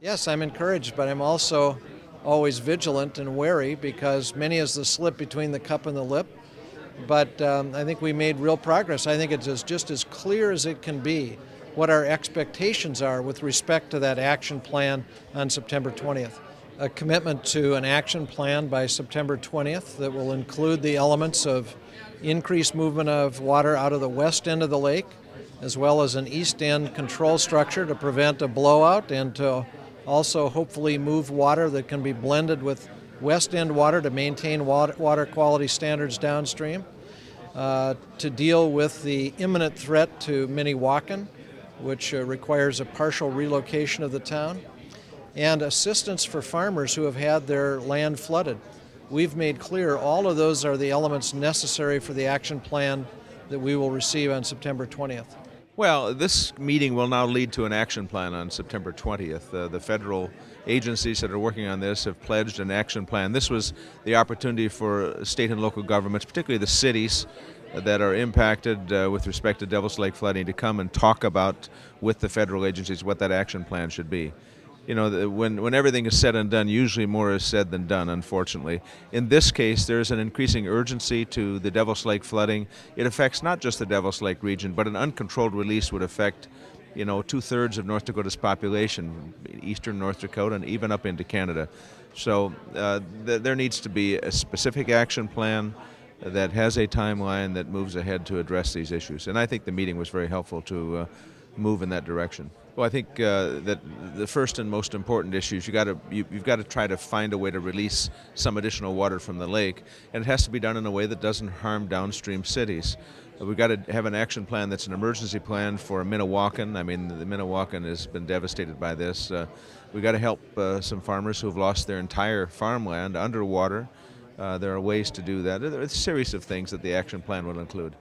Yes, I'm encouraged, but I'm also always vigilant and wary because many is the slip between the cup and the lip. But I think we made real progress. I think it's just as clear as it can be what our expectations are with respect to that action plan on September 20th. A commitment to an action plan by September 20th that will include the elements of increased movement of water out of the west end of the lake, as well as an east end control structure to prevent a blowout and to also hopefully move water that can be blended with west end water to maintain water quality standards downstream, to deal with the imminent threat to Minnewacan, which requires a partial relocation of the town, and assistance for farmers who have had their land flooded. We've made clear all of those are the elements necessary for the action plan that we will receive on September 20th. Well, this meeting will now lead to an action plan on September 20th. The federal agencies that are working on this have pledged an action plan. This was the opportunity for state and local governments, particularly the cities that are impacted with respect to Devil's Lake flooding, to come and talk about with the federal agencies what that action plan should be. You know, when everything is said and done, usually more is said than done, unfortunately. In this case, there's an increasing urgency to the Devil's Lake flooding. It affects not just the Devil's Lake region, but an uncontrolled release would affect, you know, 2/3 of North Dakota's population, eastern North Dakota, and even up into Canada. So there needs to be a specific action plan that has a timeline that moves ahead to address these issues. And I think the meeting was very helpful to move in that direction. Well, I think that the first and most important issue is you've got to try to find a way to release some additional water from the lake, and it has to be done in a way that doesn't harm downstream cities. We've got to have an action plan that's an emergency plan for Minnewacan. I mean, the Minnewacan has been devastated by this. We've got to help some farmers who have lost their entire farmland underwater. There are ways to do that. There are a series of things that the action plan will include.